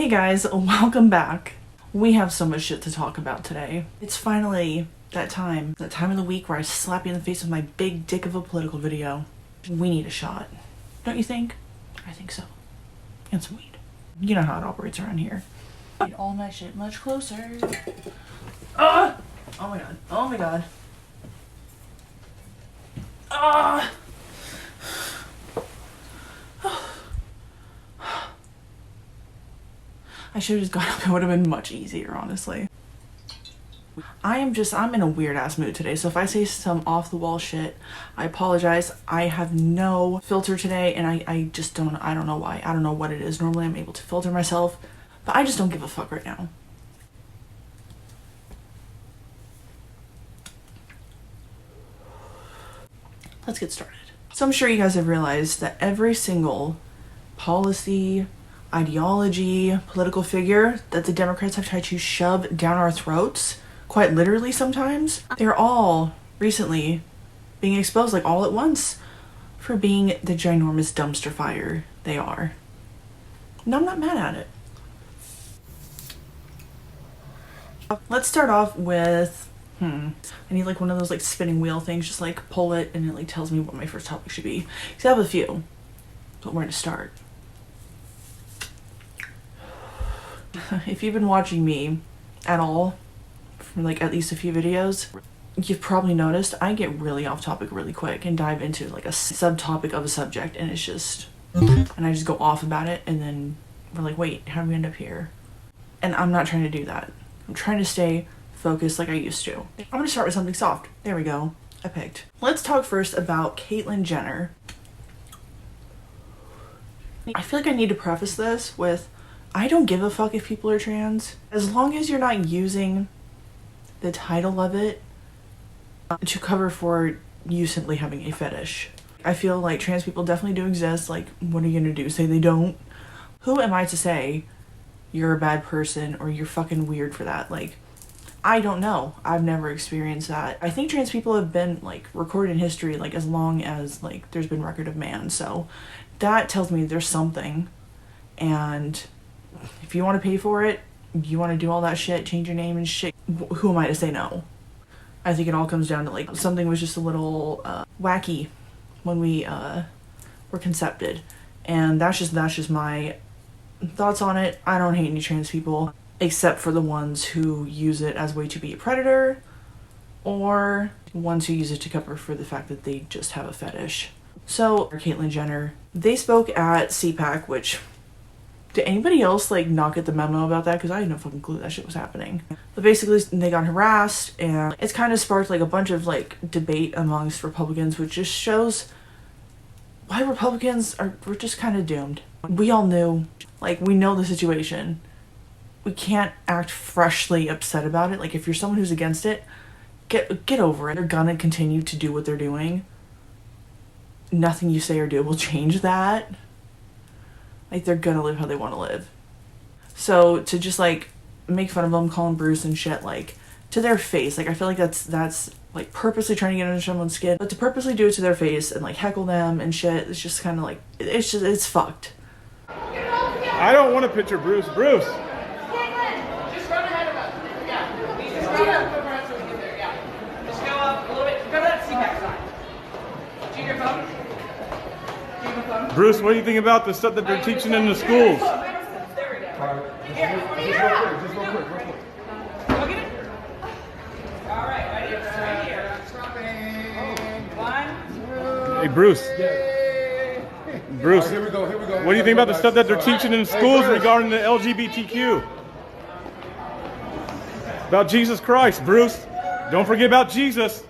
Hey guys, welcome back. We have so much shit to talk about today. It's finally that time of the week where I slap you in the face with my big dick of a political video. We need a shot. Don't you think? I think so. And some weed. You know how it operates around here. Need all my shit much closer. Oh my god. Oh my god. I should have just got up. It would have been much easier, honestly. I'm in a weird ass mood today, so if I say some off the wall shit, I apologize. I have no filter today, and I don't know why. I don't know what it is. Normally I'm able to filter myself, but I just don't give a fuck right now. Let's get started. So I'm sure you guys have realized that every single policy, ideology, political figure that the Democrats have tried to shove down our throats, quite literally sometimes, they're all recently being exposed, like all at once, for being the ginormous dumpster fire they are. And I'm not mad at it. Let's start off with, I need like one of those like spinning wheel things, just like pull it and it like tells me what my first topic should be. Because I have a few, but where to start? If you've been watching me at all, for like at least a few videos, you've probably noticed I get really off topic really quick and dive into like a subtopic of a subject, and it's just, and I just go off about it, and then we're like, wait, how did we end up here? And I'm not trying to do that. I'm trying to stay focused like I used to. I'm gonna start with something soft. There we go. I picked. Let's talk first about Caitlyn Jenner. I feel like I need to preface this with, I don't give a fuck if people are trans, as long as you're not using the title of it to cover for you simply having a fetish. I feel like trans people definitely do exist. Like, what are you gonna do? Say they don't? Who am I to say you're a bad person or you're fucking weird for that? Like, I don't know. I've never experienced that. I think trans people have been like recorded in history like as long as like there's been record of man. So that tells me there's something, and if you want to pay for it, you want to do all that shit, change your name and shit, who am I to say no? I think it all comes down to like something was just a little wacky when we were concepted, and that's just my thoughts on it. I don't hate any trans people except for the ones who use it as a way to be a predator, or ones who use it to cover for the fact that they just have a fetish. So Caitlyn Jenner, they spoke at CPAC, which, did anybody else like not get the memo about that? Because I had no fucking clue that shit was happening. But basically they got harassed, and it's kind of sparked like a bunch of like debate amongst Republicans, which just shows why Republicans we're just kind of doomed. We all knew, like, we know the situation. We can't act freshly upset about it. Like, if you're someone who's against it, get over it. They're gonna continue to do what they're doing. Nothing you say or do will change that. Like, they're gonna live how they want to live. So to just like make fun of them, call them Bruce and shit, like, to their face, like, I feel like that's like purposely trying to get under someone's skin. But to purposely do it to their face and like heckle them and shit, it's just kind of like, it's fucked. I don't want to picture Bruce. Bruce! Caitlyn! Just run ahead of us. Yeah. Just run ahead so we get there. Yeah. Just go up a little bit. Go to that CPAC side. Check your phone. Check your phone. Bruce, what do you think about the stuff that they're teaching in the schools? There we go. Here. Just real quick. Look at it. All right. Right here. One. Hey, Bruce. Bruce, Here we go. what do you think about the stuff that they're teaching in schools regarding the LGBTQ? About Jesus Christ, Bruce. Don't forget about Jesus.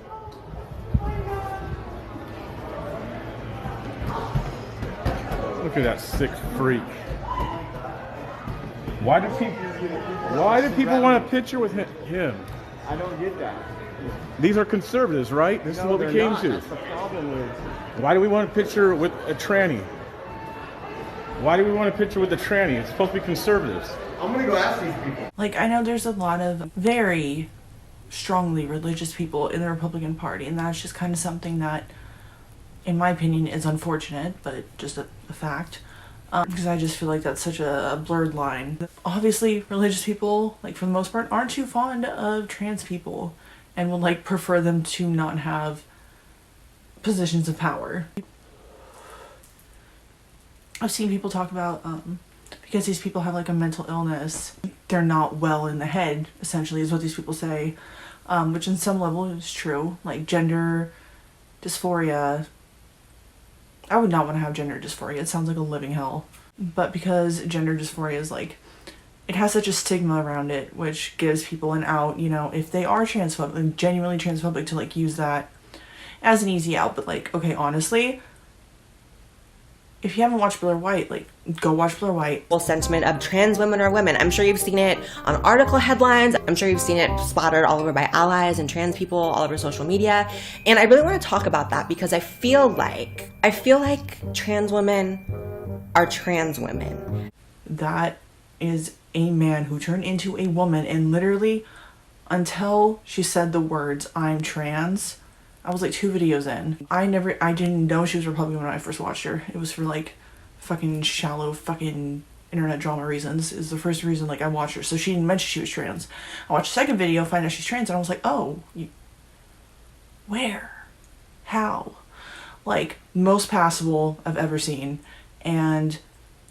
Look at that sick freak. Why do people want a picture with him? I don't get that. These are conservatives, right? This is what we came to. That's the problem with. Why do we want a picture with a tranny? Why do we want a picture with a tranny? It's supposed to be conservatives. I'm gonna go ask these people. Like, I know there's a lot of very strongly religious people in the Republican Party, and that's just kind of something that, in my opinion, is unfortunate, but just a fact. because I just feel like that's such a blurred line. Obviously, religious people, like for the most part, aren't too fond of trans people and would like prefer them to not have positions of power. I've seen people talk about because these people have like a mental illness, they're not well in the head, essentially, is what these people say, which in some level is true. Like gender dysphoria, I would not want to have gender dysphoria. It sounds like a living hell. But because gender dysphoria is like, it has such a stigma around it, which gives people an out, you know, if they are transphobic, like genuinely transphobic, to like use that as an easy out. But like, okay, honestly, if you haven't watched Blair White, like, go watch Blair White. Sentiment of trans women are women. I'm sure you've seen it on article headlines. I'm sure you've seen it spotted all over by allies and trans people all over social media. And I really want to talk about that because I feel like trans women are trans women. That is a man who turned into a woman, and literally until she said the words, "I'm trans," I was like 2 videos in. I didn't know she was Republican when I first watched her. It was for like fucking shallow fucking internet drama reasons is the first reason like I watched her. So she didn't mention she was trans. I watched the second video, find out she's trans, and I was like, oh, where? How? Like, most passable I've ever seen, and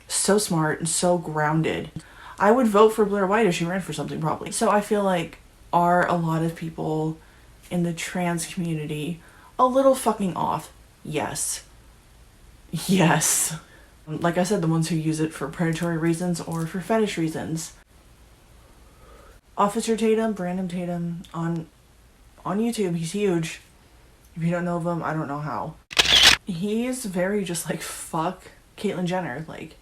so smart and so grounded. I would vote for Blair White if she ran for something, probably. So I feel like, are a lot of people in the trans community a little fucking off? Yes. Yes. Like I said, the ones who use it for predatory reasons or for fetish reasons. Officer Tatum, Brandon Tatum, on YouTube, he's huge. If you don't know of him, I don't know how. He's very just like, fuck Caitlyn Jenner. Like,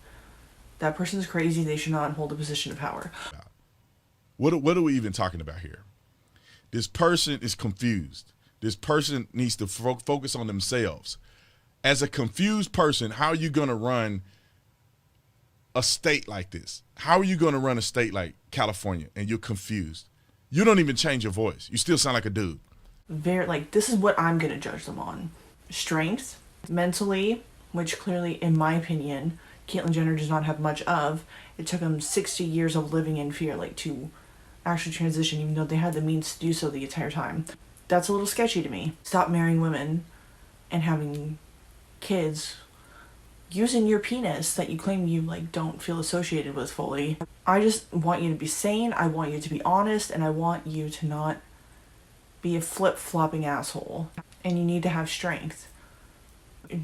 that person's crazy, they should not hold a position of power. What are we even talking about here? This person is confused. This person needs to focus on themselves. As a confused person, how are you going to run a state like this? How are you going to run a state like California and you're confused? You don't even change your voice. You still sound like a dude. Very, like, this is what I'm going to judge them on. Strength, mentally, which clearly, in my opinion, Caitlyn Jenner does not have much of. It took them 60 years of living in fear, like, to actually transition, even though they had the means to do so the entire time. That's a little sketchy to me. Stop marrying women and having kids using your penis that you claim you like don't feel associated with fully. I just want you to be sane, I want you to be honest, and I want you to not be a flip-flopping asshole. And you need to have strength.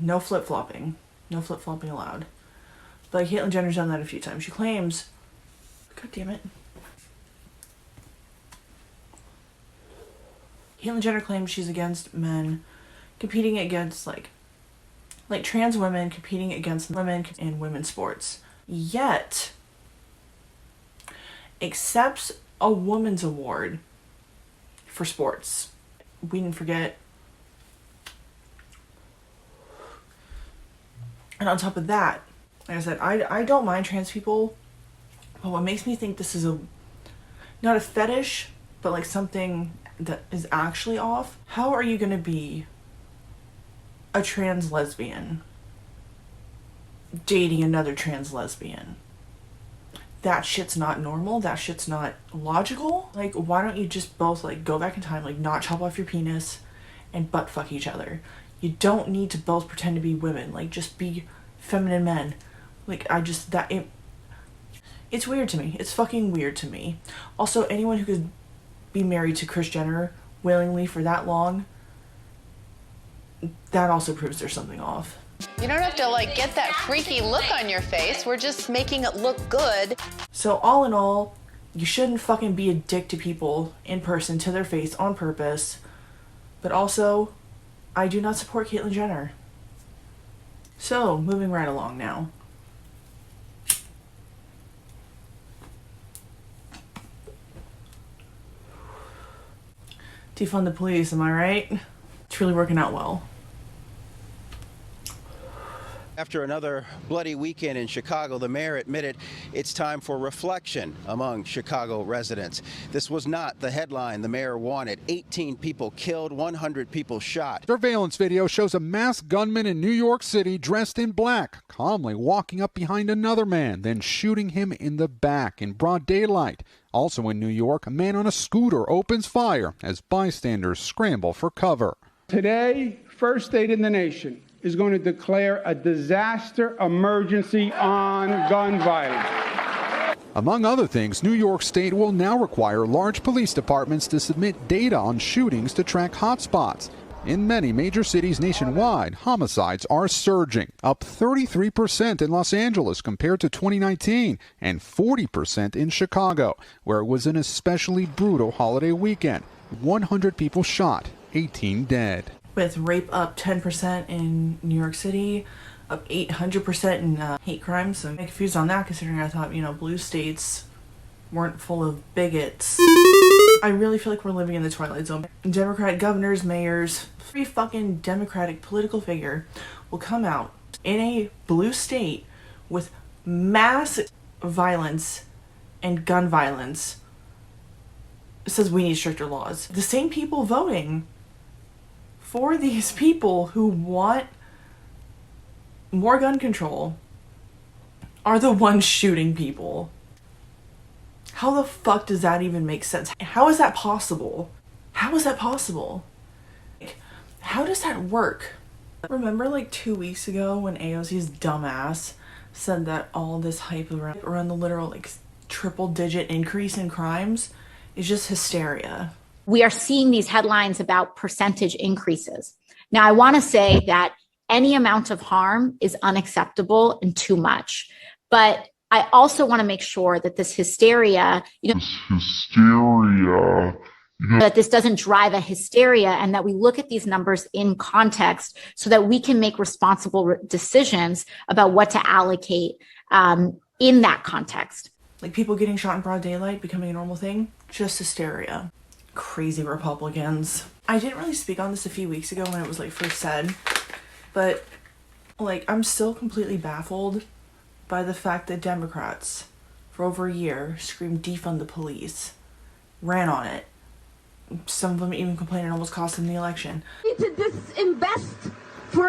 No flip-flopping. No flip-flopping allowed. But Caitlyn Jenner's done that a few times. She claims, god damn it. Caitlyn Jenner claims she's against men competing against like trans women competing against women in women's sports. Yet accepts a women's award for sports. We didn't forget. And on top of that, like I said, I don't mind trans people, but what makes me think this is not a fetish, but like something that is actually off. How are you gonna be a trans lesbian dating another trans lesbian? That shit's not normal. That shit's not logical. Like, why don't you just both like go back in time, like not chop off your penis and butt fuck each other? You don't need to both pretend to be women. Like, just be feminine men. Like, it's weird to me. It's fucking weird to me. Also, anyone who could be married to Kris Jenner willingly for that long, that also proves there's something off. You don't have to like get that freaky look on your face. We're just making it look good. So all in all, you shouldn't fucking be a dick to people in person to their face on purpose. But also, I do not support Caitlyn Jenner. So, moving right along now. Defund the police, am I right? It's really working out well. After another bloody weekend in Chicago, the mayor admitted it's time for reflection among Chicago residents. This was not the headline the mayor wanted. 18 people killed, 100 people shot. Surveillance video shows a masked gunman in New York City dressed in black, calmly walking up behind another man, then shooting him in the back in broad daylight. Also in New York, a man on a scooter opens fire as bystanders scramble for cover. Today, first state in the nation is going to declare a disaster emergency on gun violence. Among other things, New York State will now require large police departments to submit data on shootings to track hotspots. In many major cities nationwide, homicides are surging, up 33% in Los Angeles compared to 2019, and 40% in Chicago, where it was an especially brutal holiday weekend. 100 people shot, 18 dead. With rape up 10% in New York City, up 800% in hate crimes. So I'm confused on that, considering I thought, blue states weren't full of bigots. I really feel like we're living in the Twilight Zone. Democrat governors, mayors, every fucking Democratic political figure will come out in a blue state with mass violence and gun violence. It says we need stricter laws. The same people voting for these people who want more gun control are the ones shooting people. How the fuck does that even make sense? How is that possible? How is that possible? How does that work? Remember like 2 weeks ago when AOC's dumbass said that all this hype around the literal triple digit increase in crimes is just hysteria. We are seeing these headlines about percentage increases. Now, I want to say that any amount of harm is unacceptable and too much. But I also want to make sure that this hysteria, that this doesn't drive a hysteria, and that we look at these numbers in context so that we can make responsible decisions about what to allocate in that context. Like people getting shot in broad daylight becoming a normal thing, just hysteria. Crazy Republicans. I didn't really speak on this a few weeks ago when it was first said, but I'm still completely baffled by the fact that Democrats for over a year screamed defund the police, ran on it. Some of them even complained it almost cost them the election. We need to disinvest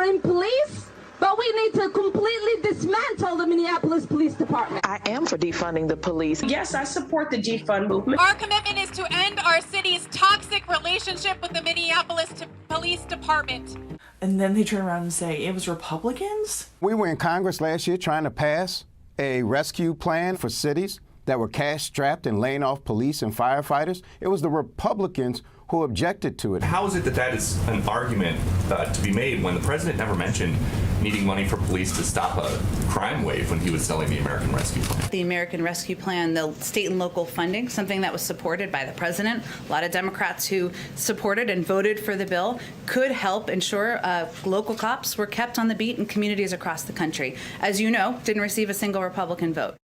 in police, but we need to completely dismantle the Minneapolis Police Department. I am for defunding the police. Yes, I support the defund movement. Our commitment is to end our city's toxic relationship with the Minneapolis Police Department. And then they turn around and say it was Republicans? We were in Congress last year trying to pass a rescue plan for cities that were cash-strapped and laying off police and firefighters. It was the Republicans who objected to it. How is it that that is an argument to be made when the president never mentioned needing money for police to stop a crime wave when he was selling the American Rescue Plan? The American Rescue Plan, the state and local funding, something that was supported by the president, a lot of Democrats who supported and voted for the bill, could help ensure local cops were kept on the beat in communities across the country. As you know, didn't receive a single Republican vote.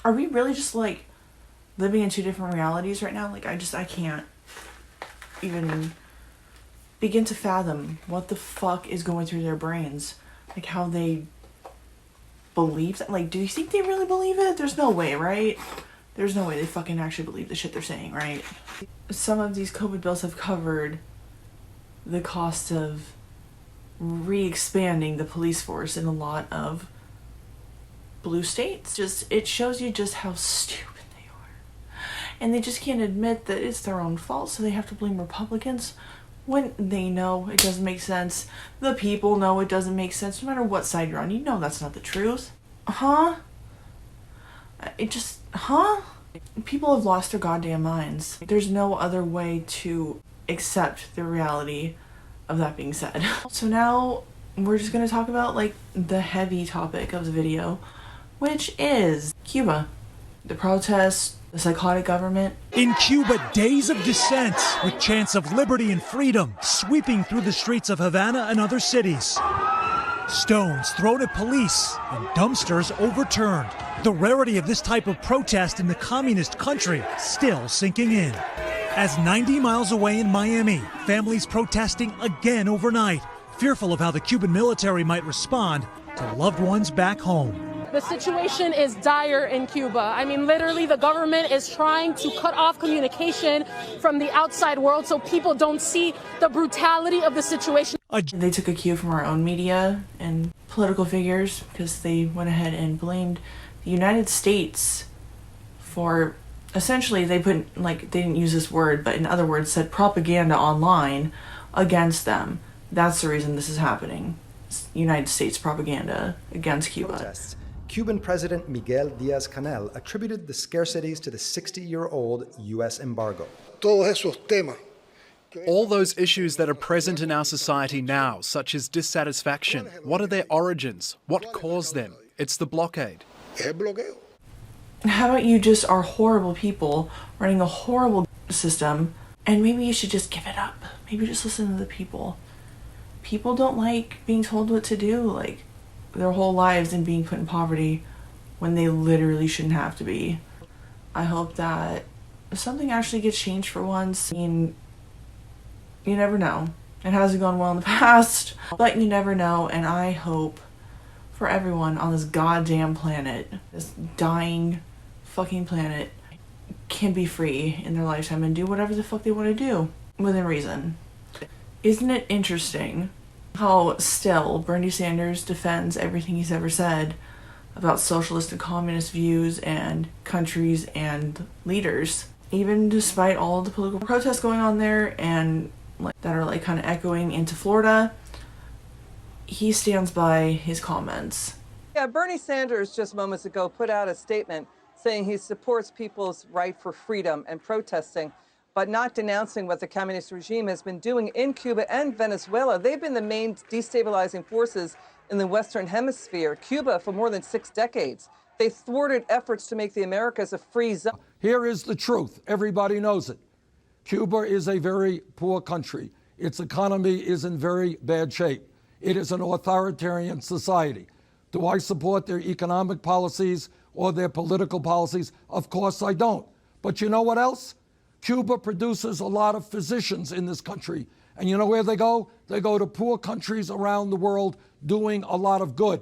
Are we really just living in two different realities right now? I can't even begin to fathom what the fuck is going through their brains. How they believe that. Do you think they really believe it? There's no way, right? There's no way they fucking actually believe the shit they're saying, right? Some of these COVID bills have covered the cost of re-expanding the police force in a lot of blue states. It shows you just how stupid they are. And they just can't admit that it's their own fault, so they have to blame Republicans when they know it doesn't make sense. The people know it doesn't make sense. No matter what side you're on, you know that's not the truth. People have lost their goddamn minds. There's no other way to accept the reality of that being said. So now we're just gonna talk about the heavy topic of the video, which is Cuba. The protests, the psychotic government. In Cuba, days of dissent with chants of liberty and freedom sweeping through the streets of Havana and other cities. Stones thrown at police and dumpsters overturned. The rarity of this type of protest in the communist country still sinking in. As 90 miles away in Miami, families protesting again overnight, fearful of how the Cuban military might respond to loved ones back home. The situation is dire in Cuba. I mean, literally, the government is trying to cut off communication from the outside world so people don't see the brutality of the situation. They took a cue from our own media and political figures because they went ahead and blamed the United States for, essentially, they didn't use this word, but in other words, said propaganda online against them. That's the reason this is happening. It's United States propaganda against Cuba. Cuban President Miguel Díaz-Canel attributed the scarcities to the 60-year-old U.S. embargo. All those issues that are present in our society now, such as dissatisfaction, what are their origins? What caused them? It's the blockade. How about you just are horrible people running a horrible system, and maybe you should just give it up. Maybe just listen to the people. People don't like being told what to do, like, their whole lives and being put in poverty when they literally shouldn't have to be. I hope that something actually gets changed for once. I mean, you never know. It hasn't gone well in the past, but you never know, and I hope for everyone on this goddamn planet, this dying fucking planet, can be free in their lifetime and do whatever the fuck they want to do within reason. Isn't it interesting how still Bernie Sanders defends everything he's ever said about socialist and communist views and countries and leaders, even despite all the political protests going on there and that are kind of echoing into Florida? He stands by his comments. Yeah, Bernie Sanders just moments ago put out a statement saying he supports people's right for freedom and protesting, but not denouncing what the communist regime has been doing in Cuba and Venezuela. They've been the main destabilizing forces in the Western Hemisphere. Cuba for more than 6 decades. They thwarted efforts to make the Americas a free zone. Here is the truth. Everybody knows it. Cuba is a very poor country. Its economy is in very bad shape. It is an authoritarian society. Do I support their economic policies or their political policies? Of course I don't. But you know what else? Cuba produces a lot of physicians in this country. And you know where they go? They go to poor countries around the world doing a lot of good.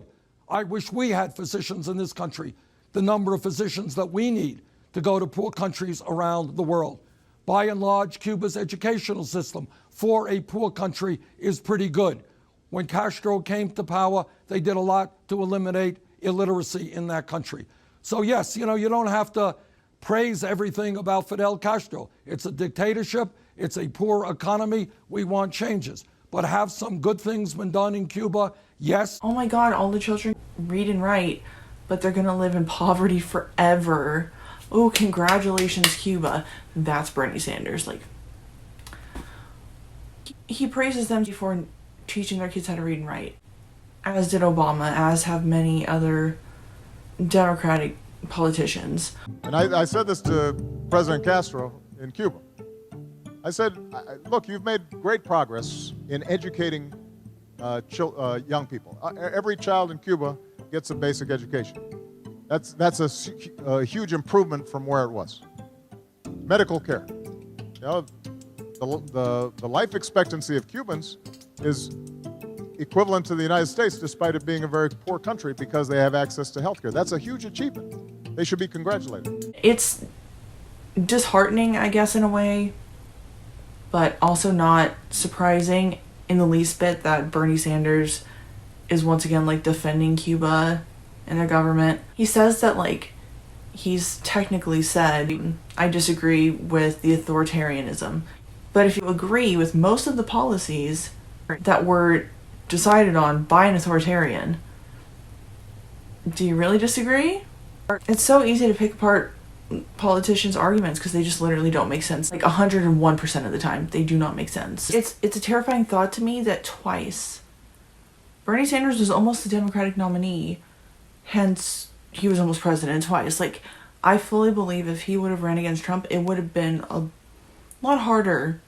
I wish we had physicians in this country, the number of physicians that we need to go to poor countries around the world. By and large, Cuba's educational system for a poor country is pretty good. When Castro came to power, they did a lot to eliminate illiteracy in that country. So yes, you don't have to praise everything about Fidel Castro. It's a dictatorship. It's a poor economy. We want changes. But have some good things been done in Cuba? Yes. Oh my God, all the children read and write, but they're going to live in poverty forever. Oh, congratulations, Cuba. That's Bernie Sanders. He praises them for teaching their kids how to read and write, as did Obama, as have many other Democratic politicians. And I said this to President Castro in Cuba. I said, look, you've made great progress in educating young people. Every child in Cuba gets a basic education. That's a huge improvement from where it was. Medical care. The life expectancy of Cubans is equivalent to the United States, despite it being a very poor country, because they have access to health care. That's a huge achievement. They should be congratulated. It's disheartening, I guess, in a way, but also not surprising in the least bit that Bernie Sanders is once again defending Cuba and their government. He says that he's technically said, I disagree with the authoritarianism. But if you agree with most of the policies that were decided on by an authoritarian, do you really disagree? It's so easy to pick apart politicians' arguments because they just literally don't make sense. 101% of the time, they do not make sense. It's a terrifying thought to me that twice Bernie Sanders was almost the Democratic nominee, hence he was almost president twice. I fully believe if he would have ran against Trump, it would have been a lot harder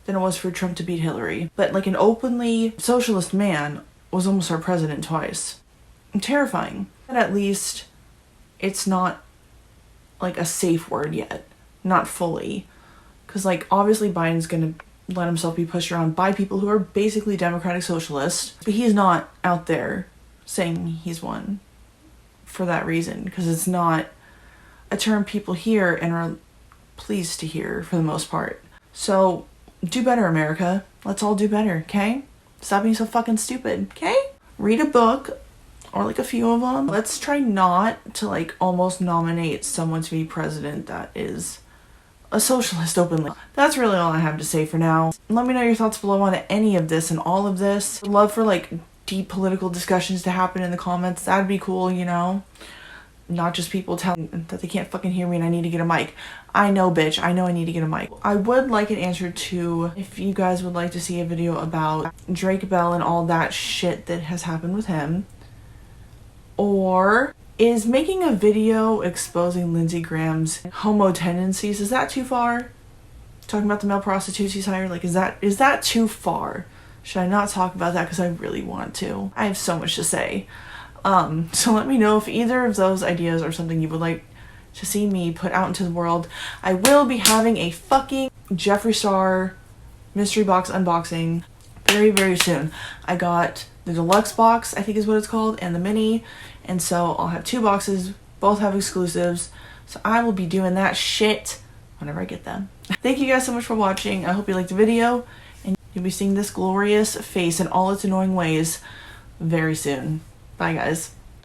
than it was for Trump to beat Hillary. But an openly socialist man was almost our president twice. Terrifying. But at least it's not a safe word yet. Not fully. Because obviously Biden's gonna let himself be pushed around by people who are basically democratic socialists. But he's not out there saying he's one for that reason, because it's not a term people hear and are pleased to hear for the most part. So do better, America. Let's all do better, okay? Stop being so fucking stupid, okay? Read a book, or like a few of them. Let's try not to like almost nominate someone to be president that is a socialist openly. That's really all I have to say for now. Let me know your thoughts below on any of this and all of this. I'd love for like deep political discussions to happen in the comments. That'd be cool, you know? Not just people telling that they can't fucking hear me and I need to get a mic. I know, bitch. I know I need to get a mic. I would like an answer to if you guys would like to see a video about Drake Bell and all that shit that has happened with him. Or is making a video exposing Lindsey Graham's homo tendencies, is that too far? Talking about the male prostitutes he's hired, like is that too far? Should I not talk about that because I really want to? I have so much to say. So let me know if either of those ideas are something you would like to see me put out into the world. I will be having a fucking Jeffree Star mystery box unboxing very, very soon. I got the deluxe box, I think is what it's called, and the mini. And so I'll have 2 boxes, both have exclusives. So I will be doing that shit whenever I get them. Thank you guys so much for watching. I hope you liked the video, and you'll be seeing this glorious face in all its annoying ways very soon. Bye guys.